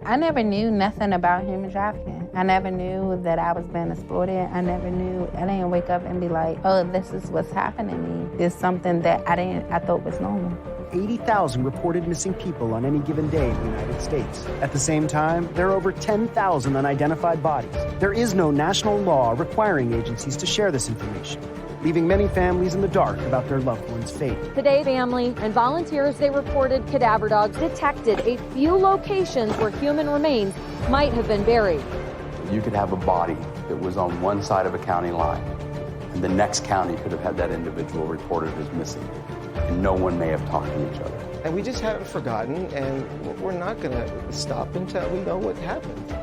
I never knew nothing about human trafficking. I never knew that I was being exploited. I never knew. I didn't wake up and be like, oh, this is what's happening to me. It's something that I thought was normal. 80,000 reported missing people on any given day in the United States. At the same time, there are over 10,000 unidentified bodies. There is no national law requiring agencies to share this information, leaving many families in the dark about their loved one's fate. Today, family and volunteers, they reported cadaver dogs detected a few locations where human remains might have been buried. You could have a body that was on one side of a county line, and the next county could have had that individual reported as missing, and no one may have talked to each other. And we just haven't forgotten, and we're not going to stop until we know what happened.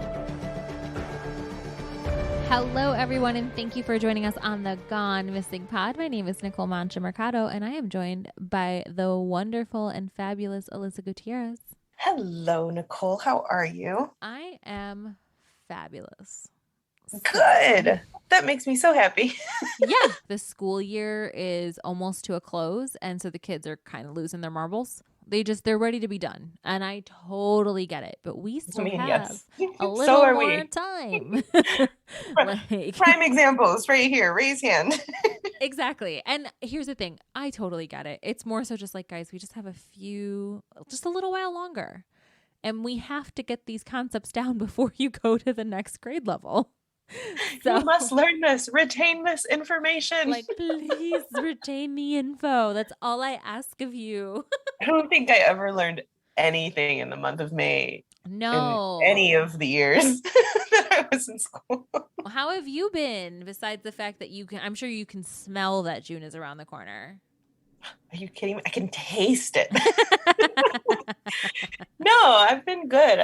Hello, everyone, and thank you for joining us on the Gone Missing Pod. My name is Nicole Mancha Mercado, and I am joined by the wonderful and fabulous Alyssa Gutierrez. Hello, Nicole. How are you? I am fabulous. Good. That makes me so happy. Yeah, the school year is almost to a close, and so the kids are kind of losing their marbles. They're ready to be done, and I totally get it, but we still have yes. a little So are more we. time. Prime examples right here. Raise hand. Exactly. And here's the thing. I totally get it. It's more so just like, guys, we just have just a little while longer, and we have to get these concepts down before you go to the next grade level. So, you must learn this. Retain this information. like, please retain the info. That's all I ask of you. I don't think I ever learned anything in the month of May. No. In any of the years that I was in school. How have you been, besides the fact that I'm sure you can smell that June is around the corner? Are you kidding me? I can taste it. No, I've been good.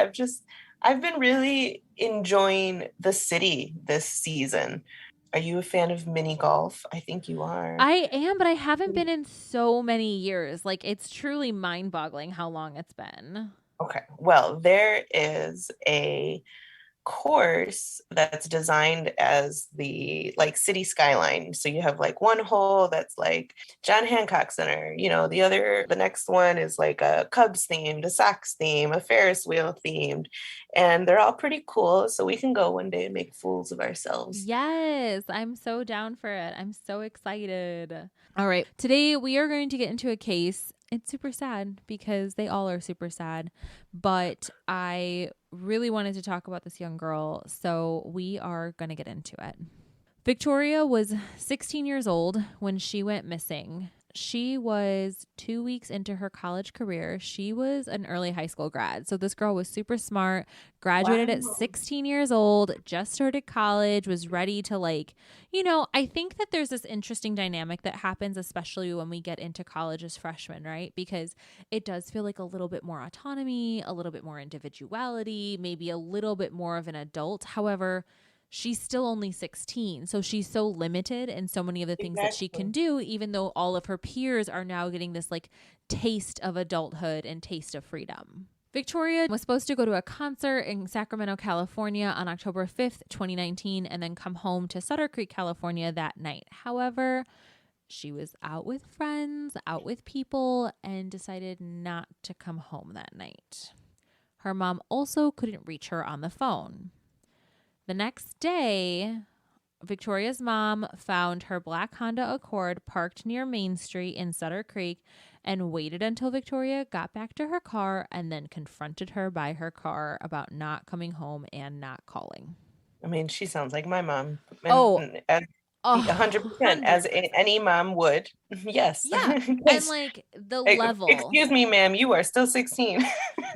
I've been really enjoying the city this season. Are you a fan of mini golf? I think you are. I am, but I haven't been in so many years. Like, it's truly mind-boggling how long it's been. Okay. Well, there is a course that's designed as the city skyline. So you have one hole that's like John Hancock Center, the next one is like a Cubs themed, a Sox theme, a Ferris wheel themed, and they're all pretty cool. So we can go one day and make fools of ourselves. Yes, I'm so down for it. I'm so excited. All right. Today we are going to get into a case. It's super sad because they all are super sad, but I really wanted to talk about this young girl, so we are going to get into it. Victoria was 16 years old when she went missing. She was 2 weeks into her college career. She was an early high school grad. So this girl was super smart, graduated at 16 years old, just started college, was ready to I think that there's this interesting dynamic that happens, especially when we get into college as freshmen, right? Because it does feel like a little bit more autonomy, a little bit more individuality, maybe a little bit more of an adult. However, she's still only 16, so she's so limited in so many of the things that she can do, even though all of her peers are now getting this taste of adulthood and taste of freedom. Victoria was supposed to go to a concert in Sacramento, California on October 5th, 2019, and then come home to Sutter Creek, California that night. However, she was out with friends, out with people, and decided not to come home that night. Her mom also couldn't reach her on the phone. The next day, Victoria's mom found her black Honda Accord parked near Main Street in Sutter Creek and waited until Victoria got back to her car and then confronted her by her car about not coming home and not calling. I mean, she sounds like my mom. And, 100%, as any mom would. Yes. Yeah. And the level. Excuse me, ma'am, you are still 16.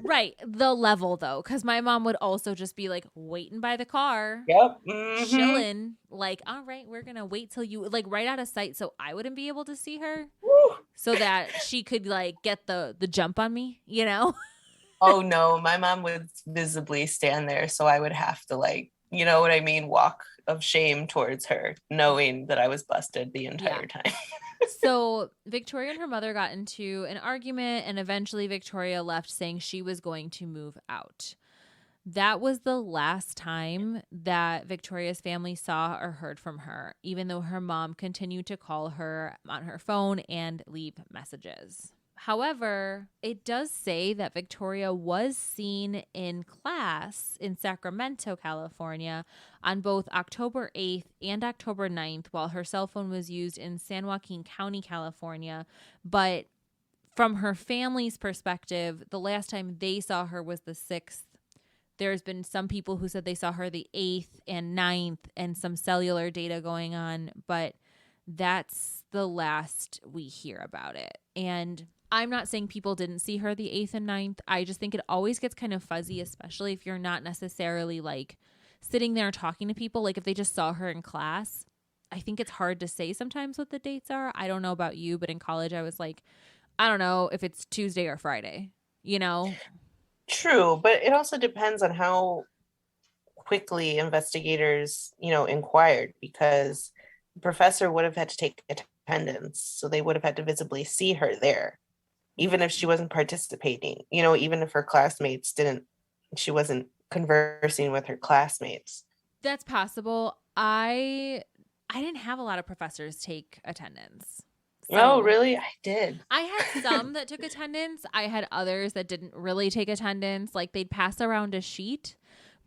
Right. The level, though, because my mom would also just be waiting by the car. Yep. Mm-hmm. Chilling. All right, we're going to wait till you, right out of sight so I wouldn't be able to see her. Woo. So that she could, get the jump on me, Oh, no. My mom would visibly stand there, so I would have to, you know what I mean, walk of shame towards her, knowing that I was busted the entire time. So Victoria and her mother got into an argument, and eventually Victoria left saying she was going to move out. That was the last time that Victoria's family saw or heard from her, even though her mom continued to call her on her phone and leave messages. However, it does say that Victoria was seen in class in Sacramento, California on both October 8th and October 9th while her cell phone was used in San Joaquin County, California. But from her family's perspective, the last time they saw her was the 6th. There's been some people who said they saw her the 8th and 9th and some cellular data going on, but that's the last we hear about it. And I'm not saying people didn't see her the 8th and 9th. I just think it always gets kind of fuzzy, especially if you're not necessarily like sitting there talking to people. Like if they just saw her in class, I think it's hard to say sometimes what the dates are. I don't know about you, but in college I was like, I don't know if it's Tuesday or Friday, you know? True, but it also depends on how quickly investigators, inquired, because the professor would have had to take attendance. So they would have had to visibly see her there, even if she wasn't participating, even if her classmates she wasn't conversing with her classmates. That's possible. I didn't have a lot of professors take attendance. Oh, really? I did. I had some that took attendance. I had others that didn't really take attendance. Like they'd pass around a sheet,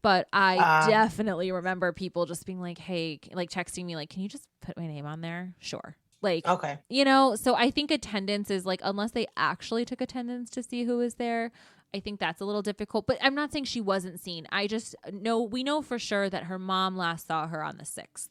but I definitely remember people just being like, hey, like texting me like, can you just put my name on there? Sure. Like, okay. So I think attendance is like, unless they actually took attendance to see who was there, I think that's a little difficult. But I'm not saying she wasn't seen. I just know, we know for sure that her mom last saw her on the 6th.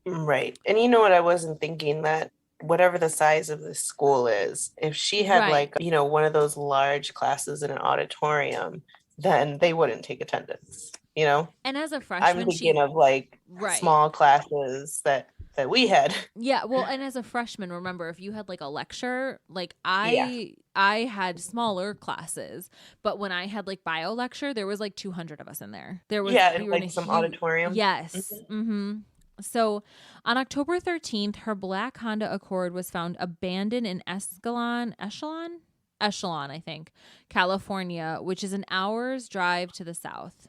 Right. And you know what? I wasn't thinking that whatever the size of the school is, if she had like, one of those large classes in an auditorium, then they wouldn't take attendance, And as a freshman, I'm thinking of like small classes that we had. Yeah. Well, and as a freshman, remember, if you had like a lecture, like I had smaller classes, but when I had like bio lecture, there was like 200 of us in there. There was like some auditorium. Yes. Mm-hmm. So on October 13th, her black Honda Accord was found abandoned in Echelon, I think, California, which is an hour's drive to the south.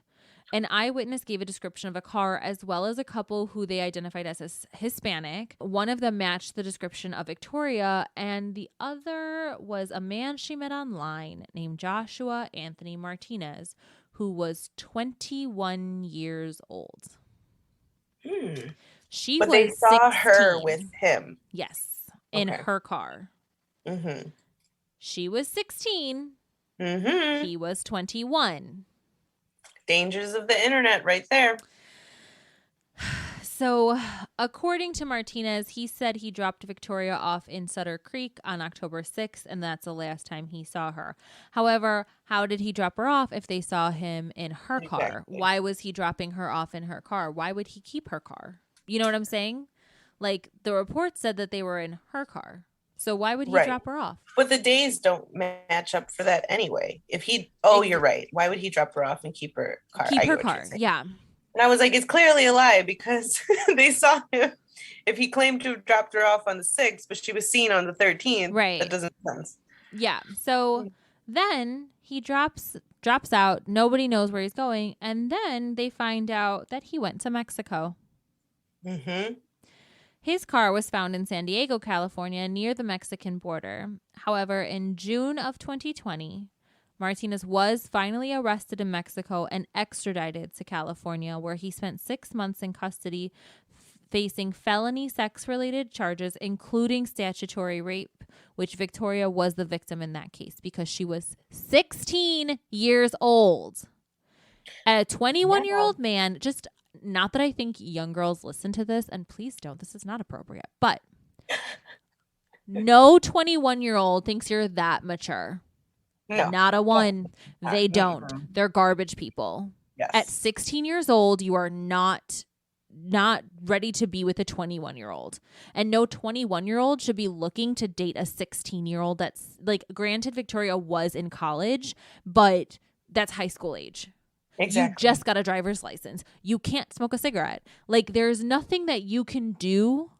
An eyewitness gave a description of a car as well as a couple who they identified as Hispanic. One of them matched the description of Victoria, and the other was a man she met online named Joshua Anthony Martinez, who was 21 years old. But they saw 16. her with him. Yes, in her car. Mm-hmm. She was 16. Mm-hmm. He was 21. Dangers of the internet right there. So, according to Martinez, he said he dropped Victoria off in Sutter Creek on October 6th, and that's the last time he saw her. However, how did he drop her off if they saw him in her car? Why was he dropping her off in her car? Why would he keep her car? You know what I'm saying? Like, the report said that they were in her car. So why would he drop her off? But the days don't match up for that anyway. If he, you're right. Why would he drop her off and keep her car? Keep her car, yeah. And I was like, it's clearly a lie because they saw him. If he claimed to have dropped her off on the 6th, but she was seen on the 13th, right? That doesn't make sense. Yeah. So then he drops out. Nobody knows where he's going, and then they find out that he went to Mexico. Mm-hmm. His car was found in San Diego, California, near the Mexican border. However, in June of 2020, Martinez was finally arrested in Mexico and extradited to California, where he spent 6 months in custody facing felony sex-related charges, including statutory rape, which Victoria was the victim in that case because she was 16 years old. A 21-year-old man, just not that I think young girls listen to this, and please don't, this is not appropriate, but no 21-year-old thinks you're that mature. No. Not a one. They don't. They're garbage people. Yes. At 16 years old, you are not ready to be with a 21-year-old. And no 21-year-old should be looking to date a 16-year-old that's like, granted, Victoria was in college, but that's high school age. Exactly. You just got a driver's license. You can't smoke a cigarette. Like, there's nothing that you can do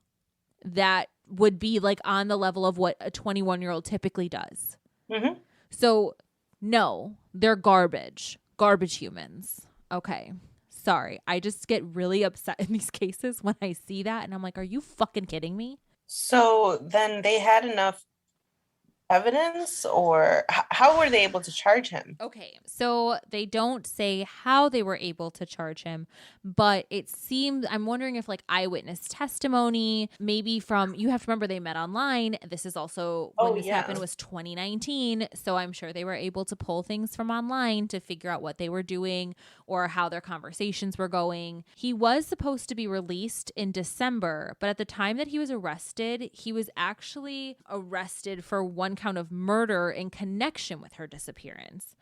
that would be like on the level of what a 21-year-old typically does. Mm-hmm. So, no, they're garbage. Garbage humans. Okay. Sorry. I just get really upset in these cases when I see that. And I'm like, are you fucking kidding me? So then they had enough evidence, or how were they able to charge him? Okay, so they don't say how they were able to charge him, but it seems, I'm wondering if like eyewitness testimony, maybe from, you have to remember they met online. This is also when this happened was 2019. So I'm sure they were able to pull things from online to figure out what they were doing or how their conversations were going. He was supposed to be released in December, but at the time that he was arrested, he was actually arrested for one count of murder in connection with her disappearance.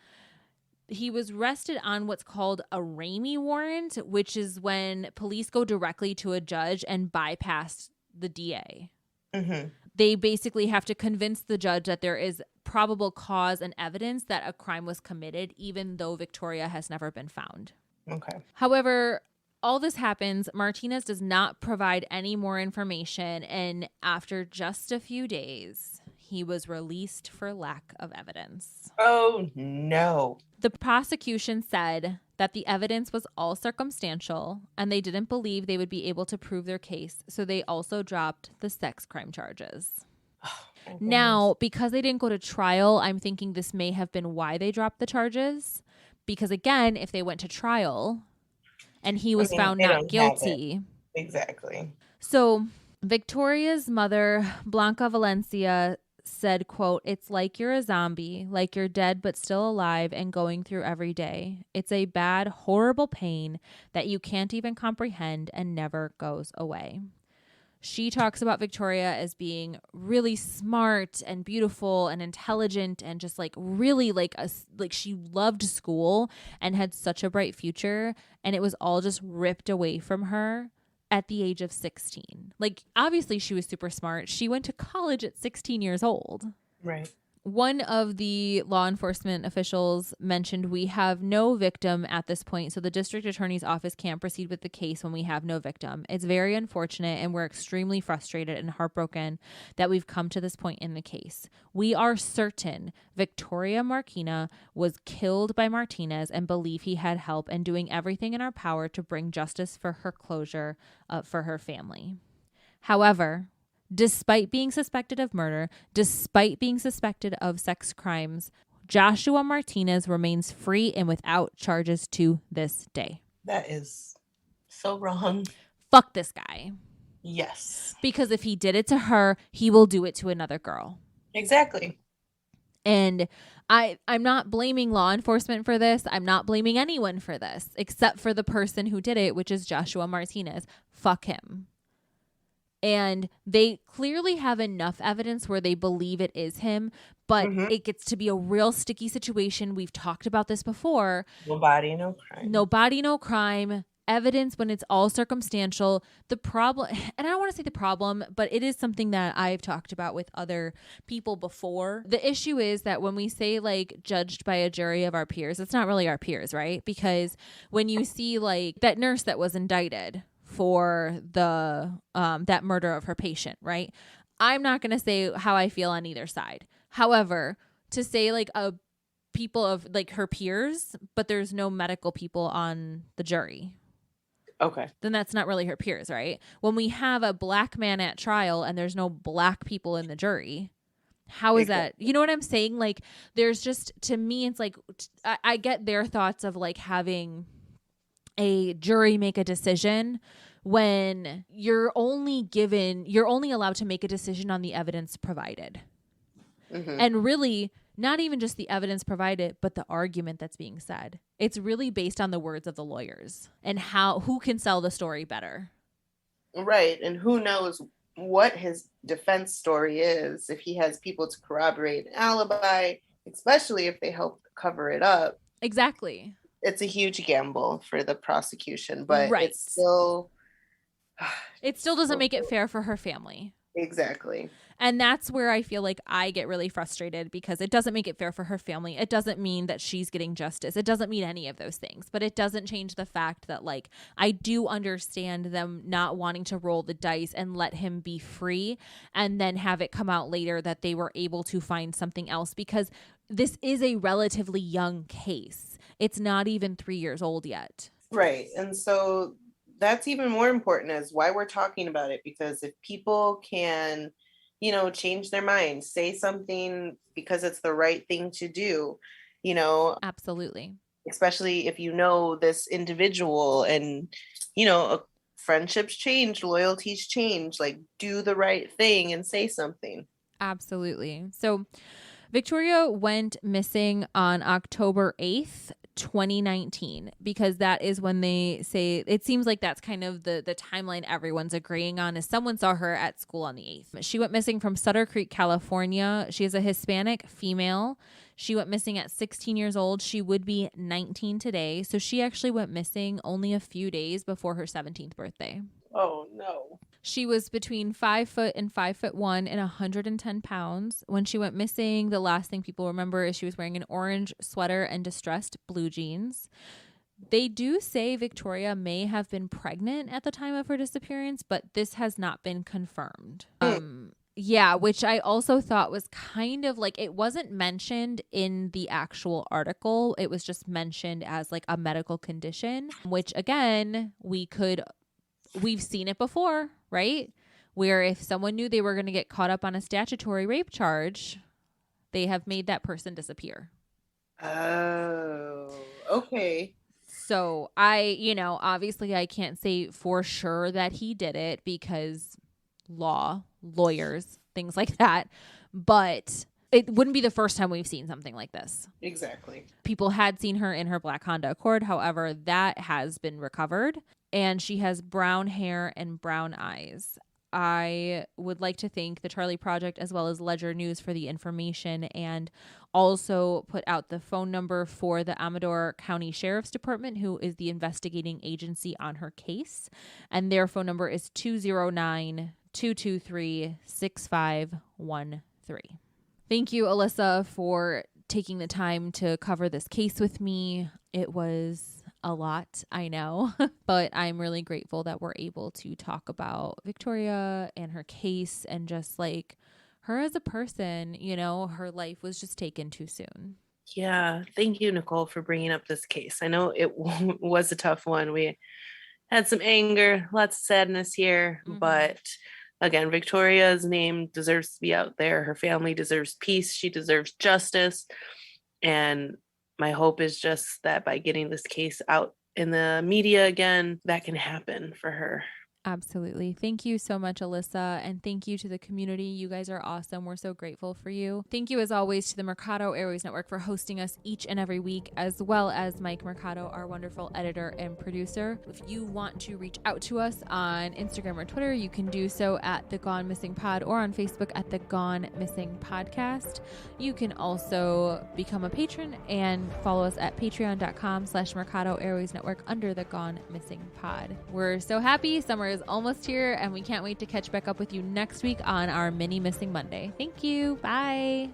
He was arrested on what's called a Ramey warrant, which is when police go directly to a judge and bypass the DA. Mm-hmm. They basically have to convince the judge that there is probable cause and evidence that a crime was committed, even though Victoria has never been found. Okay. However, all this happens. Martinez does not provide any more information, and after just a few days, he was released for lack of evidence. Oh, no. The prosecution said that the evidence was all circumstantial and they didn't believe they would be able to prove their case, so they also dropped the sex crime charges. Oh, Now, because they didn't go to trial, I'm thinking this may have been why they dropped the charges. Because again, if they went to trial and he was found not guilty. Exactly. So Victoria's mother, Blanca Valencia, said, quote, "It's like you're a zombie, like you're dead but still alive and going through every day. It's a bad, horrible pain that you can't even comprehend and never goes away." She talks about Victoria as being really smart and beautiful and intelligent and just like really like she loved school and had such a bright future, and it was all just ripped away from her at the age of 16. Like, obviously she was super smart. She went to college at 16 years old. Right. One of the law enforcement officials mentioned, "We have no victim at this point, so the district attorney's office can't proceed with the case when we have no victim. It's very unfortunate, and we're extremely frustrated and heartbroken that we've come to this point in the case. We are certain Victoria Marquina was killed by Martinez and believe he had help, and doing everything in our power to bring justice for her closure for her family. However, despite being suspected of murder, despite being suspected of sex crimes, Joshua Martinez remains free and without charges to this day." That is so wrong. Fuck this guy. Yes. Because if he did it to her, he will do it to another girl. Exactly. And I'm not blaming law enforcement for this. I'm not blaming anyone for this, except for the person who did it, which is Joshua Martinez. Fuck him. And they clearly have enough evidence where they believe it is him, but it gets to be a real sticky situation. We've talked about this before. No body, no crime. No body, no crime. Evidence when it's all circumstantial. The problem, and I don't want to say the problem, but it is something that I've talked about with other people before. The issue is that when we say like judged by a jury of our peers, it's not really our peers, right? Because when you see like that nurse that was indicted for the that murder of her patient, right? I'm not going to say how I feel on either side. However, to say like a people of like her peers, but there's no medical people on the jury. Okay. Then that's not really her peers, right? When we have a black man at trial and there's no black people in the jury, how is that? You know what I'm saying? Like, there's just, to me, it's like, I get their thoughts of like having a jury make a decision when you're only allowed to make a decision on the evidence provided. And really, not even just the evidence provided, but the argument that's being said. It's really based on the words of the lawyers and who can sell the story better. Right. And who knows what his defense story is, if he has people to corroborate an alibi, especially if they help cover it up. Exactly. It's a huge gamble for the prosecution, but right. It still doesn't make it fair for her family. Exactly. And that's where I feel like I get really frustrated, because it doesn't make it fair for her family. It doesn't mean that she's getting justice. It doesn't mean any of those things, but it doesn't change the fact that like, I do understand them not wanting to roll the dice and let him be free and then have it come out later that they were able to find something else, because this is a relatively young case. It's not even 3 years old yet. Right. And so that's even more important as why we're talking about it, because if people can change their mind, say something because it's the right thing to do, Absolutely. especially if this individual and, friendships change, loyalties change, like do the right thing and say something. Absolutely. So Victoria went missing on October 8th, 2019, because that is when they say, it seems like that's kind of the timeline everyone's agreeing on, is someone saw her at school on the 8th. She went missing from Sutter Creek, California. She is a Hispanic female. She went missing at 16 years old. She would be 19 today. So she actually went missing only a few days before her 17th birthday. Oh, no. She was between 5 foot and 5'1" and 110 pounds. When she went missing, the last thing people remember is she was wearing an orange sweater and distressed blue jeans. They do say Victoria may have been pregnant at the time of her disappearance, but this has not been confirmed. Yeah, which I also thought was kind of like, it wasn't mentioned in the actual article. It was just mentioned as like a medical condition, which again, we've seen it before, right? Where if someone knew they were going to get caught up on a statutory rape charge, they have made that person disappear. Oh, okay. So obviously I can't say for sure that he did it because lawyers, things like that. But it wouldn't be the first time we've seen something like this. Exactly. People had seen her in her black Honda Accord. However, that has been recovered. And she has brown hair and brown eyes. I would like to thank the Charlie Project as well as Ledger News for the information, and also put out the phone number for the Amador County Sheriff's Department, who is the investigating agency on her case. And their phone number is 209-223-6513. Thank you, Alyssa, for taking the time to cover this case with me. It was a lot, I know, but I'm really grateful that we're able to talk about Victoria and her case and just like her as a person. Her life was just taken too soon. Yeah. Thank you, Nicole, for bringing up this case. I know it was a tough one. We had some anger, lots of sadness here, but again, Victoria's name deserves to be out there. Her family deserves peace. She deserves justice. And my hope is just that by getting this case out in the media again, that can happen for her. Absolutely. Thank you so much, Alyssa. And thank you to the community. You guys are awesome. We're so grateful for you. Thank you, as always, to the Mercado Airwaves Network for hosting us each and every week, as well as Mike Mercado, our wonderful editor and producer. If you want to reach out to us on Instagram or Twitter, you can do so at The Gone Missing Pod or on Facebook at The Gone Missing Podcast. You can also become a patron and follow us at patreon.com/Mercado Airwaves Network under The Gone Missing Pod. We're so happy. Summer is almost here, and we can't wait to catch back up with you next week on our mini Missing Monday. Thank you. Bye.